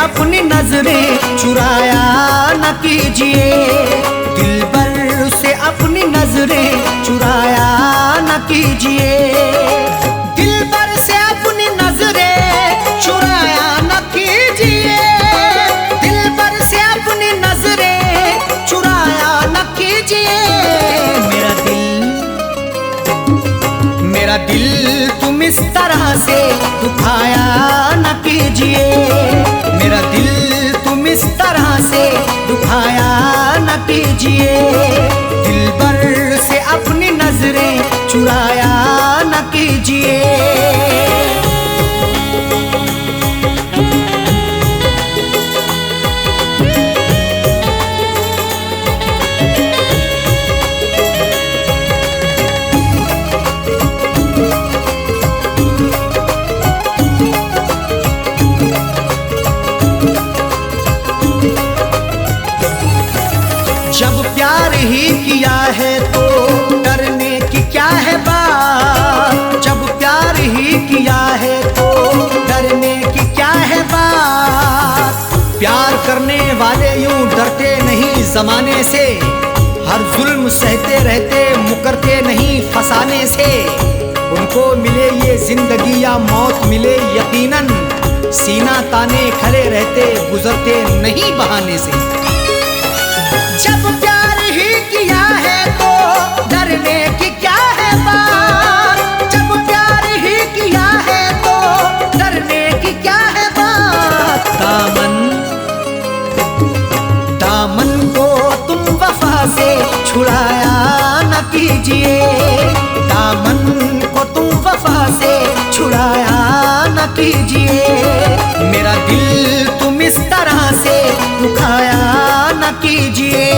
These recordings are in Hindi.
अपनी नजरें चुराया न कीजिए, दिलबर से अपनी नजरें चुराया न कीजिए, दिलबर से अपनी नजरें चुराया न कीजिए, दिलबर से अपनी नजरें चुराया न कीजिए। मेरा दिल तुम इस तरह से दुखाया न कीजिए, मेरा दिल तुम इस तरह से दुखाया न कीजिए, दिलबर से अपनी नजरें चुराया न कीजिए। जब प्यार ही किया है तो डरने की क्या है बात, जब प्यार ही किया है तो डरने की क्या है बात। प्यार करने वाले यूं डरते नहीं जमाने से, हर जुल्म सहते रहते मुकरते नहीं फसाने से। उनको मिले ये जिंदगी या मौत मिले यकीनन, सीना ताने खड़े रहते गुजरते नहीं बहाने से। जब प्यार ही किया है तो डरने की क्या है बात, जब प्यार ही किया है तो डरने की क्या है बात। दामन को तुम वफा से छुड़ाया न कीजिए, दामन को तुम वफा से छुड़ाया न कीजिए, मेरा दिल तुम इस तरह से दुखाया न कीजिए।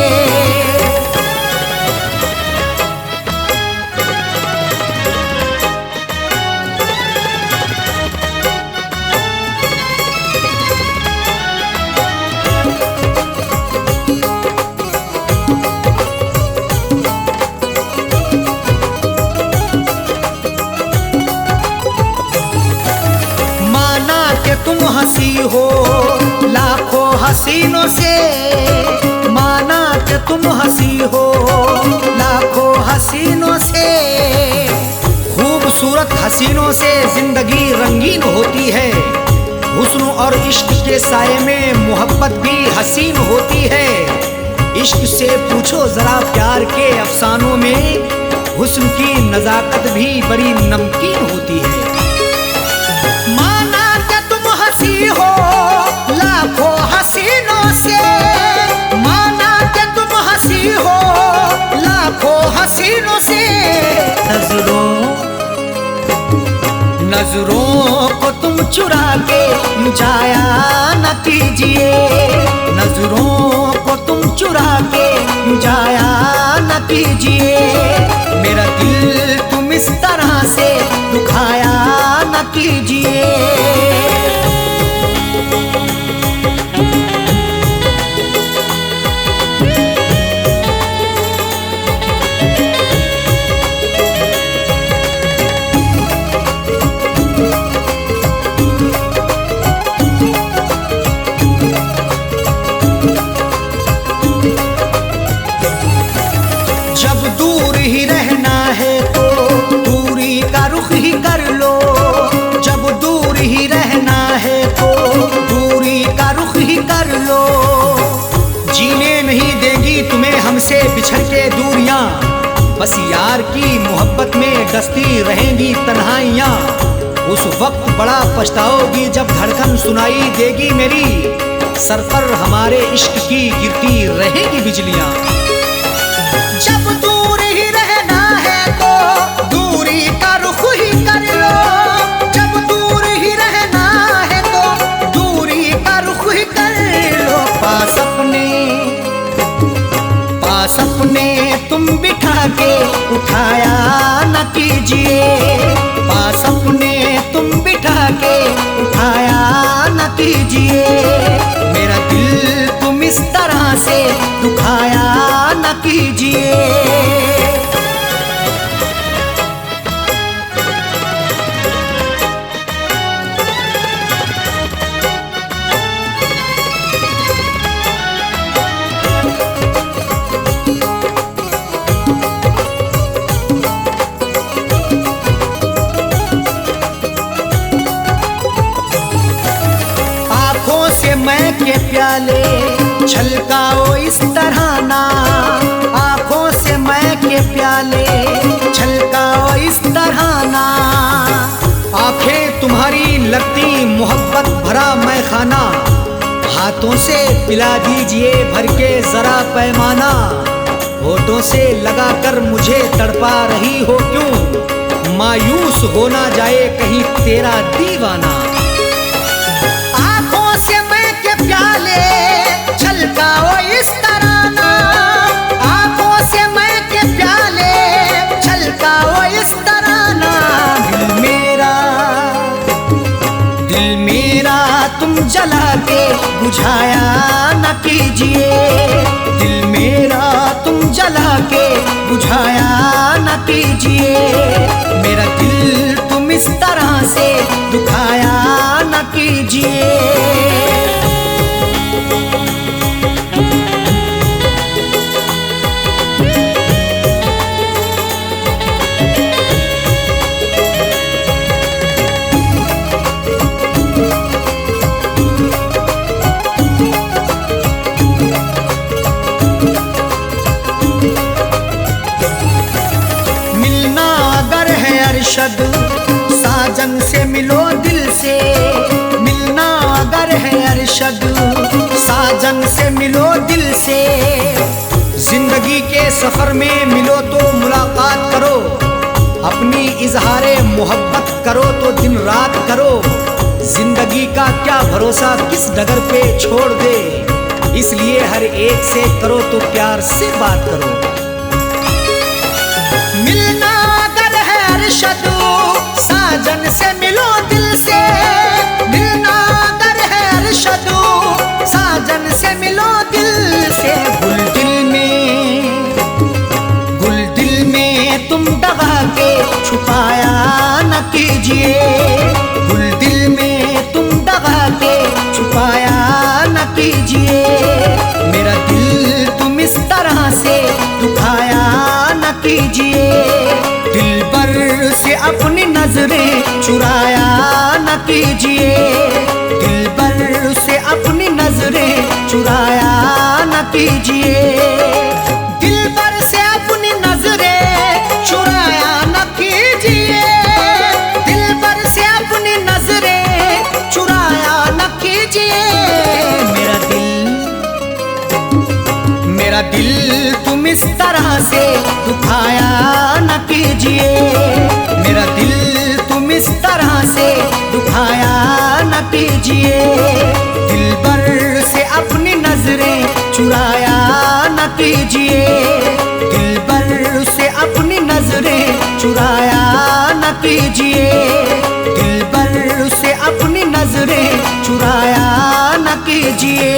माना कि तुम हंसी हो लाखों हसीनों से, माना कि तुम हंसी हो लाखों हसीनों से। खूबसूरत हसीनों से जिंदगी रंगीन होती है, हुस्न और इश्क के साये में मोहब्बत भी हसीन होती है। इश्क से पूछो जरा प्यार के अफसानों में, हुस्न की नजाकत भी बड़ी नमकीन होती है। माना कि तुम हंसी हो लाखों हसीनों से, माना कि तुम हंसी हो लाखों हसीनों से। नजरों को तुम चुरा के जाया न कीजिए, नजरों को तुम चुरा के जाया न कीजिए, मेरा दिल तुम इस तरह से दुखाया न कीजिए। जब दूर ही रहना है तो दूरी का रुख ही कर लो, जब दूर ही रहना है तो दूरी का रुख ही कर लो। जीने नहीं देगी तुम्हें हमसे बिछड़ के दूरियां, बस यार की मोहब्बत में डसती रहेंगी तन्हाइयां। उस वक्त बड़ा पछताओगी जब धड़कन सुनाई देगी मेरी, सर पर हमारे इश्क की गिरती रहेगी बिजलियां। जब दूर ही रहना है तो दूरी का रुख ही कर लो, जब दूर ही रहना है तो दूरी का रुख ही कर लो। पास अपने तुम बिठा के उठाया न कीजिए, पास अपने तुम बिठा के उठाया न कीजिए, मेरा दिल तुम इस तरह से दुखाया न कीजिए। प्याले, छलकाओ इस तरह ना आंखों से मैं के प्याले, छलकाओ इस तरह ना। आंखें तुम्हारी लगती मोहब्बत भरा मैं खाना, हाथों से पिला दीजिए भर के जरा पैमाना। होठों से लगाकर मुझे तड़पा रही हो क्यों, मायूस हो ना जाए कहीं तेरा दीवाना। आंखों से मैं के प्याले, छलकाओ इस तरह ना, आंखों से मैं के प्याले, छलकाओ इस तरह ना। दिल मेरा तुम जला के बुझाया न कीजिए, दिल मेरा तुम जला के बुझाया न कीजिए। मेरा दिल तुम इस तरह से दुखाया न कीजिए। साजन से मिलो दिल से, मिलना अगर है अरशद, साजन से मिलो दिल से। जिंदगी के सफर में मिलो तो मुलाकात करो, अपनी इजहारे मोहब्बत करो तो दिन रात करो। जिंदगी का क्या भरोसा किस डगर पे छोड़ दे, इसलिए हर एक से करो तो प्यार से बात करो। मिलना अगर है अरशद, साजन से मिलो दिल से, मिलना अगर है अरशद, साजन से मिलो दिल से। गुल दिल में तुम दबा के छुपाया न कीजिए, गुल दिल में तुम दबा के छुपाया न कीजिए। मेरा दिल तुम इस तरह से दुखाया न कीजिए। दिल भर से अपनी नजरें चुराया न कीजिए, दिल भर से अपनी नजरें चुराया न कीजिए। दिल भर से अपनी नजरें चुराया न कीजिए, दिल भर से अपनी नजरें चुराया न कीजिए। मेरा दिल तुम इस तरह से दुखाया न कीजिए, मेरा दिल तुम इस तरह से दुखाया न कीजिए। दिल भर से अपनी नजरें चुराया न कीजिए, दिल भर से अपनी नजरें चुराया न कीजिए, दिल भर से अपनी नजरें चुराया न कीजिए।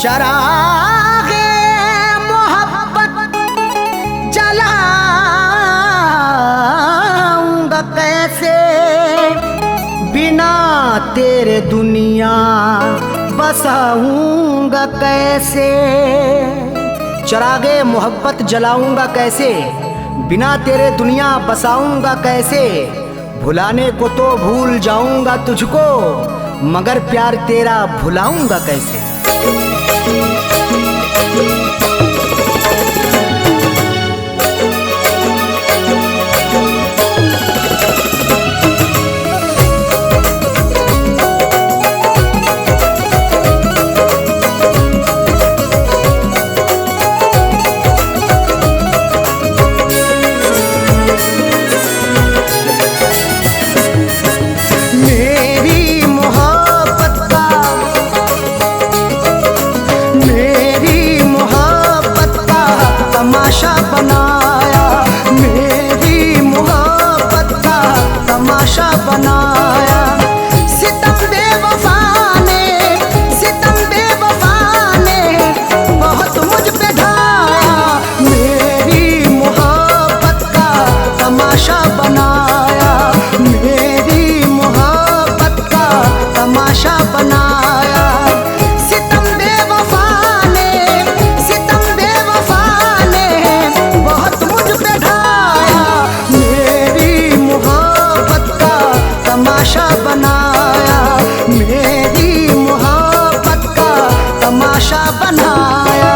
चरागे मोहब्बत जलाऊंगा कैसे, बिना तेरे दुनिया बसाऊंगा कैसे। चरागे मोहब्बत जलाऊंगा कैसे, बिना तेरे दुनिया बसाऊंगा कैसे। भुलाने को तो भूल जाऊंगा तुझको, मगर प्यार तेरा भुलाऊंगा कैसे। तमाशा बनाया। सितम बेवफा ने, सितम बेवफा ने बहुत मुझ पे ढाया। मेरी मोहब्बत का तमाशा बनाया, मेरी मोहब्बत का तमाशा बनाया।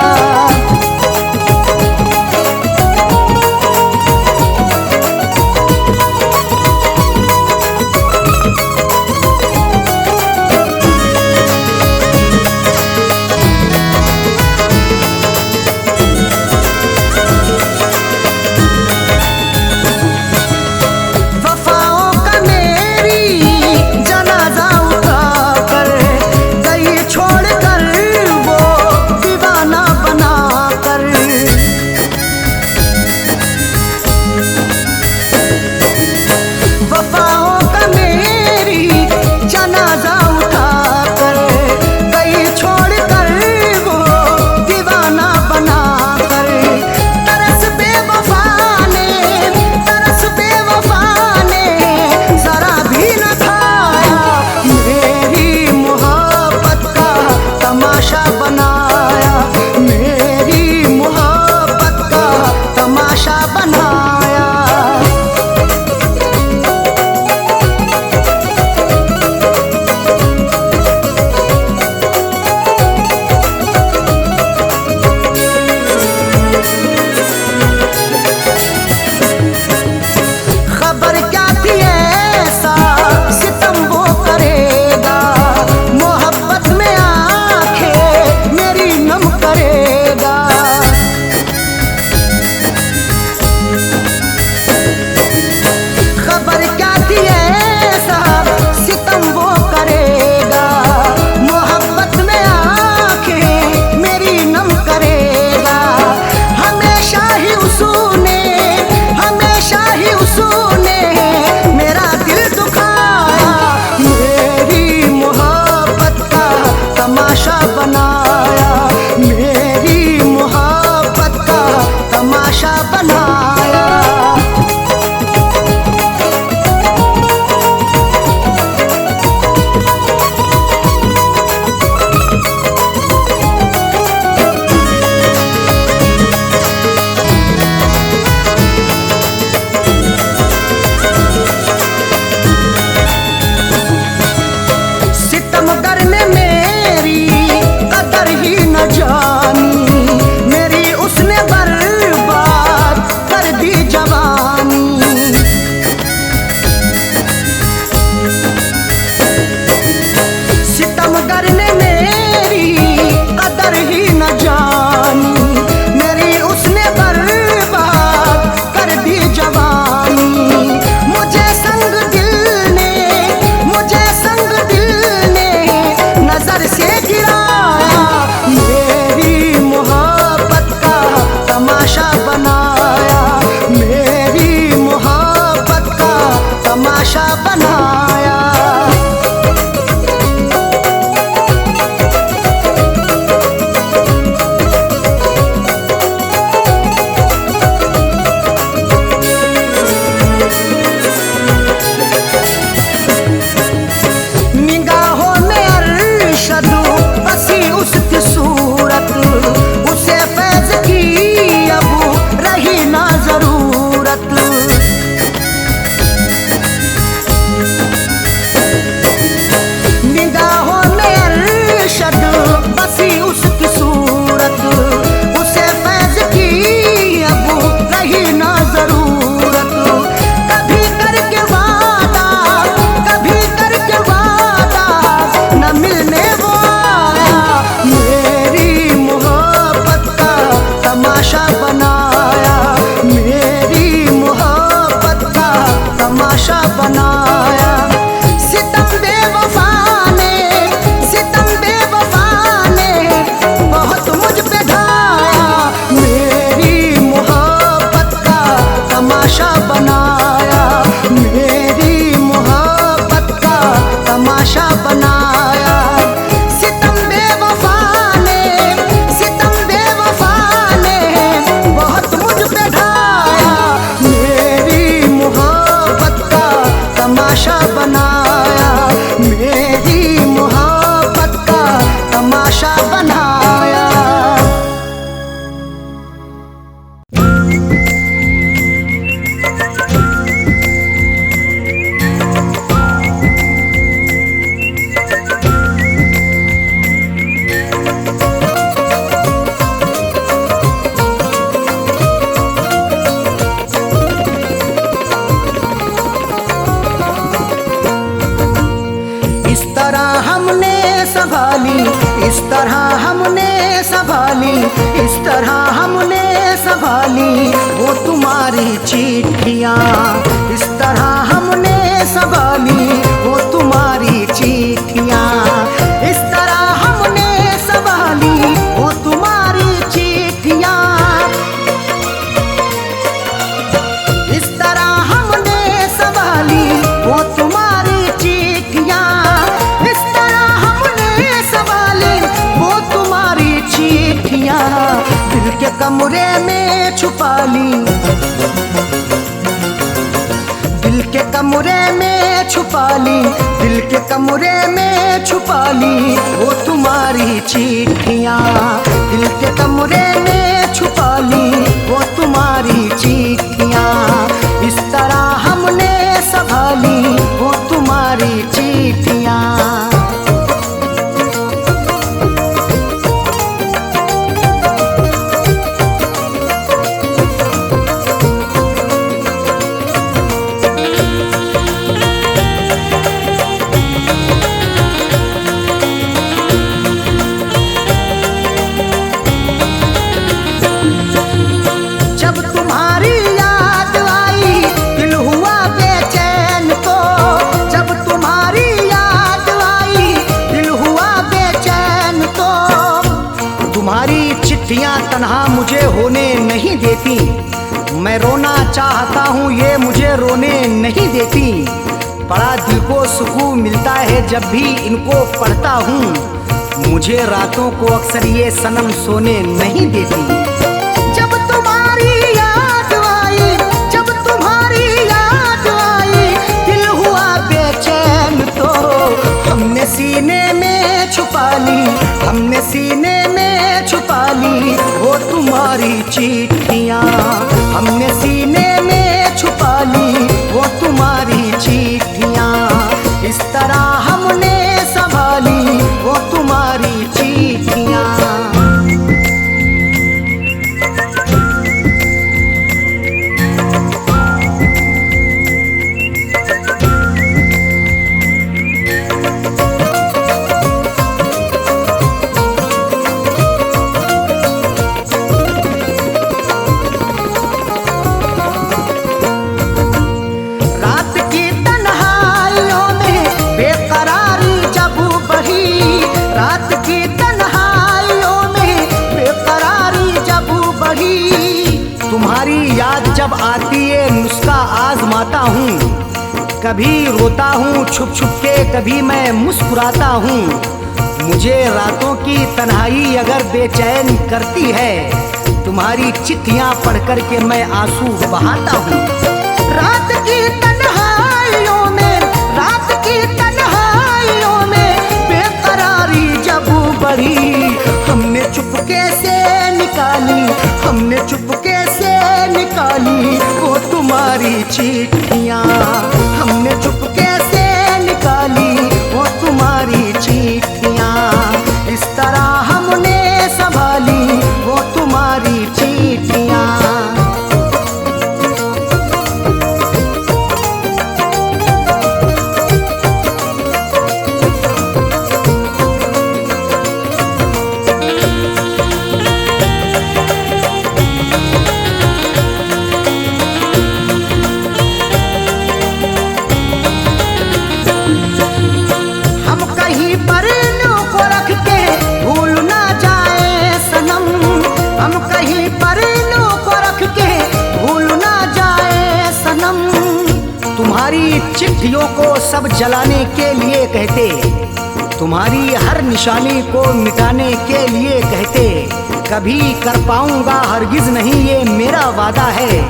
तमाशा बनाया मेरी इस तरह हमने संभाली, इस तरह हमने संभाली वो तुम्हारी चिट्ठियाँ। इस तरह हमने संभाली वो तुम्हारी चिट्ठियाँ। इस तरह हमने संभाली वो तुम्हारी चिट्ठियाँ। इस तरह हमने संभाली वो तुम्हारी चिट्ठियाँ। इस तरह हमने संभाली वो तुम्हारी चिट्ठियाँ। दिल के कमरे में छुपा ली, दिल के कमरे में छुपा ली, दिल के कमरे में छुपा ली वो तुम्हारी चिट्ठियाँ। दिल के कमरे में छुपा ली वो तुम्हारी चिट्ठियाँ। इस तरह हमने संभाली वो तुम्हारी चिट्ठियाँ। जब तुम्हारी याद आई दिल हुआ बेचैन तो, जब तुम्हारी याद आई दिल हुआ बेचैन तो। तुम्हारी चिट्ठियाँ तन्हा मुझे होने नहीं देती, मैं रोना चाहता हूँ ये मुझे रोने नहीं देती। बड़ा दिल को सुकून मिलता है जब भी इनको पढ़ता हूँ, मुझे रातों को अक्सर ये सनम सोने नहीं देती। जब तुम्हारी याद आई, जब तुम्हारी याद आई दिल हुआ बेचैन तो। हमने सीने में छुपा ली, हमने सीने में छुपा ली वो तुम्हारी चिट्ठियाँ। हमने सीने में छुपा ली वो तुम्हारी चिट्ठियाँ। इस तरह हमने संभाली वो तुम्हारी चिट्ठियाँ। रात की तन्हाइयों में बेकरारी जब बढ़ी, रात की तन्हाइयों में बेकरारी जब बढ़ी। तुम्हारी याद जब आती है नुस्खा आजमाता हूँ, कभी रोता हूँ छुप छुप के, कभी मैं मुस्कुराता हूँ। मुझे रातों की तन्हाई अगर बेचैन करती है, तुम्हारी चिट्ठियाँ पढ़ कर के मैं आंसू बहाता हूँ। रात की तन्हाइयों में, रात की तन्हाइयों में बेकरारी जब बढ़ी। हमने चुपके से निकाली, हमने चुपके से निकाली वो तुम्हारी चिट्ठियाँ। हमने चुपके से निकाली वो तुम्हारी चिट्ठियाँ। इस तरह हमने संभाली वो तुम्हारी चिट्ठियाँ। हम कहीं पर नो को रख के भूल ना जाए सनम, हम कहीं पर नो को रख के भूल ना जाए सनम। तुम्हारी चिट्ठियों को सब जलाने के लिए कहते, तुम्हारी हर निशानी को मिटाने के लिए कहते। कभी कर पाऊंगा हरगिज नहीं ये मेरा वादा है,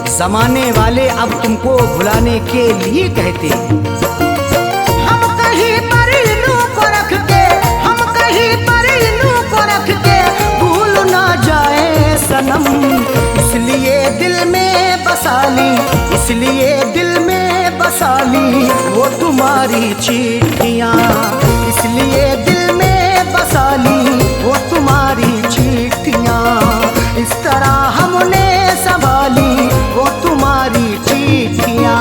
जमाने वाले अब तुमको भुलाने के लिए कहते। हम कहीं पर इन्हों को रख के, हम कहीं पर इन्हों को रख के भूल ना जाए सनम। इसलिए दिल में बसा ली, इसलिए दिल में बसा ली वो तुम्हारी चिट्ठियाँ। इसलिए दिल में बसा ली वो तुम्हारी चिट्ठियाँ। इस तरह हमने संभाली वो तुम्हारी चिट्ठियाँ।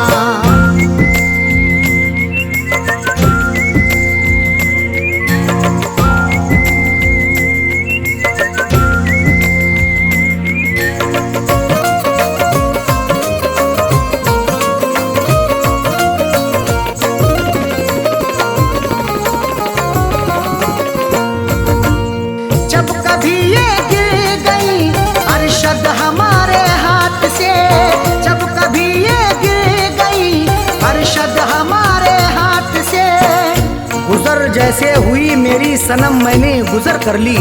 जैसे हुई मेरी सनम मैंने गुजर कर ली,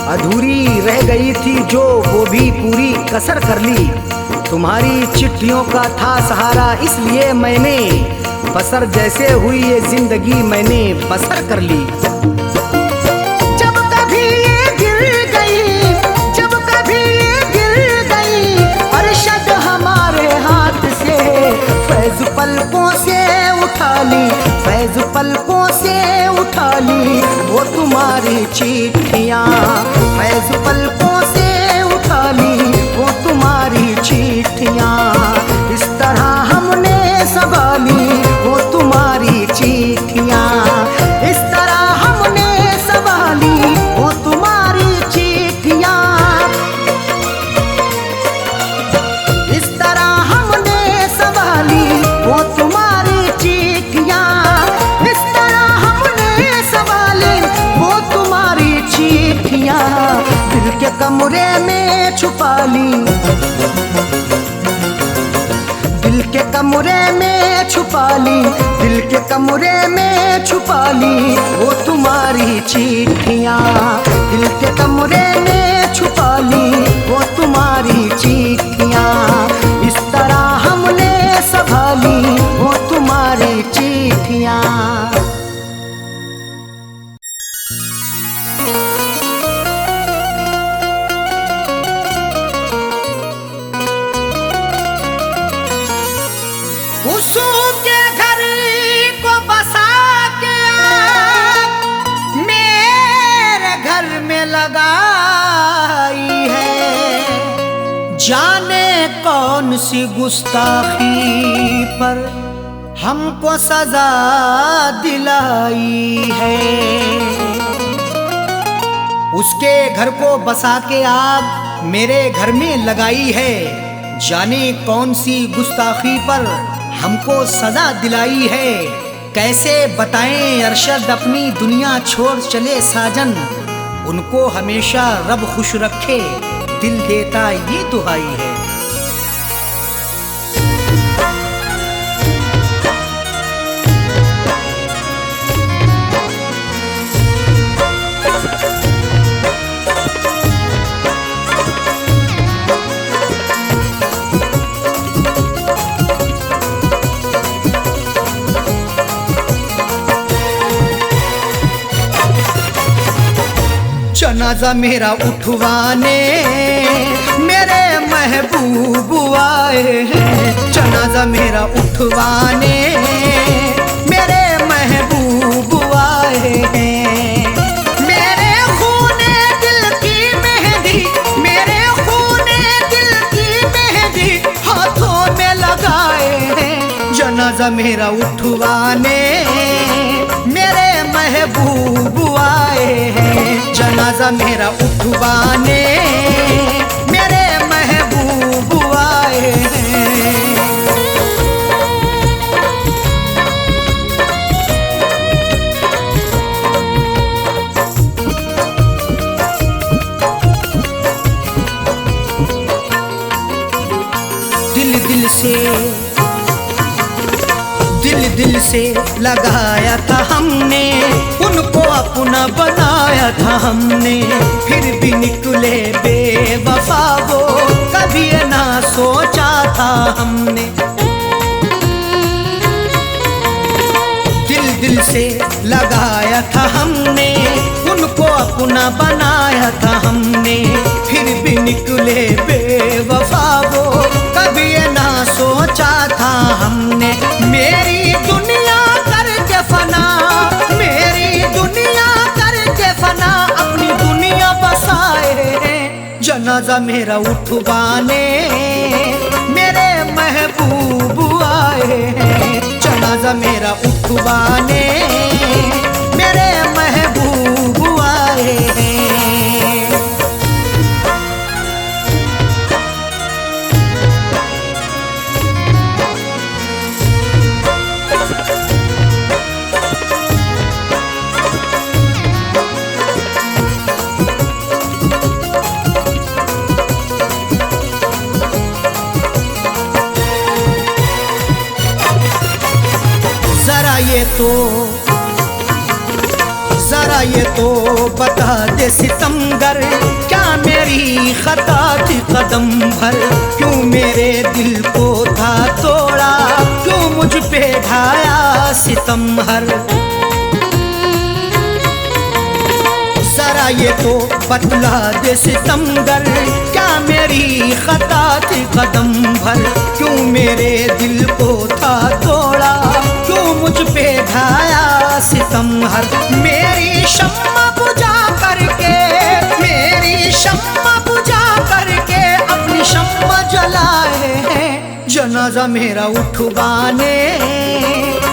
अधूरी रह गई थी जो वो भी पूरी कसर कर ली। तुम्हारी चिट्ठियों का था सहारा इसलिए मैंने बसर जैसे हुई ये जिंदगी मैंने बसर कर ली। जब कभी ये गिर गई, जब कभी ये गिर गई अरशद हमारे हाथ से, फैज पलकों से उठा ली, फैज पलकों से उठा ली वो तुम्हारी चिट्ठियाँ, फैज पलकों से उठा ली वो तुम्हारी चिट्ठियाँ। इस तरह हमने संभाली वो तुम्हारी चिट्ठियाँ, इस तरह हमने संभाली वो तुम्हारी चिट्ठियाँ, इस तरह हमने संभाली वो तुम्हारी चिट्ठियाँ, इस तरह हमने संभाली वो तुम्हारी चिट्ठियाँ। दिल के कमरे में छुपा ली, दिल के कमरे में छुपा ली, दिल के कमरे में छुपा ली वो तुम्हारी चिट्ठियाँ, दिल के कमरे में छुपा ली वो तुम्हारी चिट्ठियाँ। इस तरह हमने संभाली वो तुम्हारी चिट्ठियाँ। उसके घर को बसा के मेरे घर में लगाई है, जाने कौन सी गुस्ताखी पर हमको सजा दिलाई है। उसके घर को बसा के आग मेरे घर में लगाई है, जाने कौन सी गुस्ताखी पर हमको सजा दिलाई है। कैसे बताएं अरशद अपनी दुनिया छोड़ चले साजन, उनको हमेशा रब खुश रखे दिल देता ये दुहाई है। जनाजा मेरा उठवाने मेरे महबूब आए हैं, जनाजा मेरा उठवाने मेरे महबूब आए हैं। मेरे खूने दिल की मेहंदी, मेरे खूने दिल की मेहंदी हाथों में लगाए हैं। जनाजा मेरा उठवाने मेरे महबूब आए हैं, जनाजा मेरा उठवाने मेरे महबूब आए हैं। दिल से लगाया था हमने, उनको अपना बनाया था हमने, फिर भी निकले बेवफा वो कभी ना सोचा था हमने। दिल से लगाया था हमने, उनको अपना बनाया था हमने, फिर भी निकले बेवफा वो कभी ना सोचा था हमने। मेरी दुनिया करके फना, मेरी दुनिया करके फना अपनी दुनिया बसाए। जनाजा मेरा उठवाने मेरे महबूब आए हैं, जनाजा मेरा उठवाने मेरे महबूब आए हैं। जरा ये तो ये तो बता दे सितमगर, क्या मेरी खता थी कदम भर? क्यों मेरे दिल को था तोड़ा, क्यों मुझ पे ढाया सितम हर? जरा ये तो बतला दे सितमगर, क्या मेरी खता थी कदम भर? क्यों मेरे दिल को था तोड़ा, क्यों मुझ पे ढाया सितम हर? मेरी शम्मा बुझा करके, मेरी शम्मा बुझा करके अपनी शम्मा जलाए हैं। जनाजा मेरा उठवाने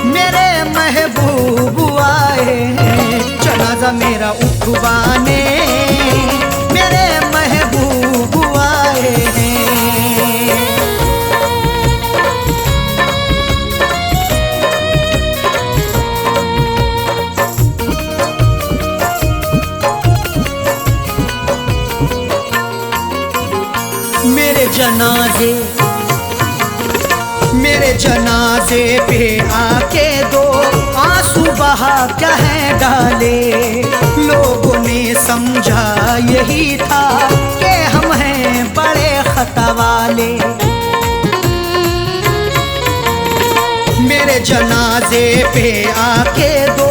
मेरे महबूब आए हैं। जनाजा मेरा उठवाने मेरे महबूब आए हैं। मेरे जनाजे पे आके दो आंसू बहा क्या है डाले। लोगों ने समझा यही था कि हम हैं बड़े खता वाले। मेरे जनाजे पे आके दो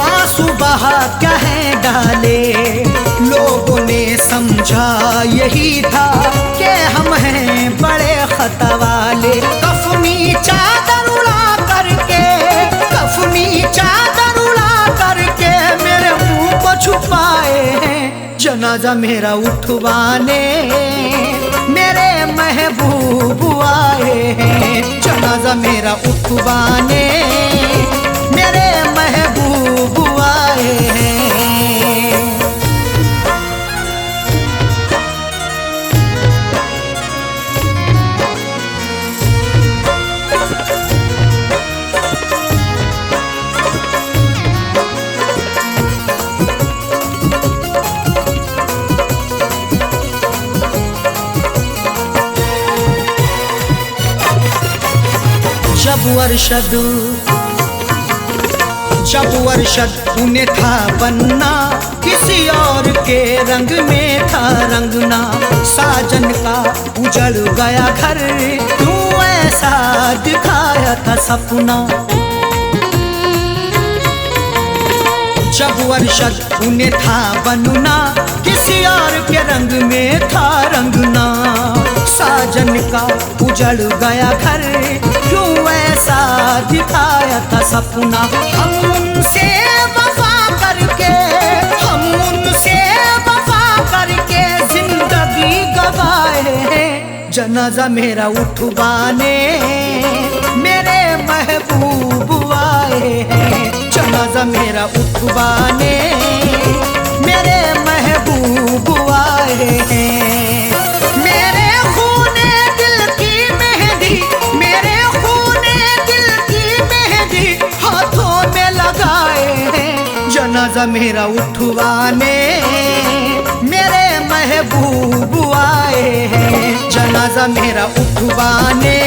आंसू बहा क्या है डाले। लोगों ने समझा यही था कि हम हैं बड़े खता वाले। कफनी चादर उड़ा करके, कफनी चादर उड़ा करके मेरे मुंह को छुपाए हैं। जनाजा मेरा उठवाने मेरे महबूब आए हैं। जनाजा मेरा उठवाने मेरे महबूब आए हैं। जब अरशद उन्हें था बनना, किसी और के रंग में था रंगना। साजन का उजड़ गया घर, क्यों ऐसा दिखाया था सपना। जब अरशद उन्हें था बनना, किसी और के रंग में था रंगना। साजन का उजड़ गया घर, क्यों ऐसा दिखाया था सपना। हम उनसे वफा करके, हम उनसे वफा करके जिंदगी गवाए हैं। जनाजा मेरा उठवाने मेरे महबूब आए हैं। जनाजा मेरा उठवाने मेरे महबूब आए हैं। मेरे खूने दिल की मेहंदी, मेरे खूने दिल की मेहंदी हाथों में लगाए हैं। जनाजा मेरा उठवाने मेरे महबूब आए हैं। जनाजा मेरा उठवाने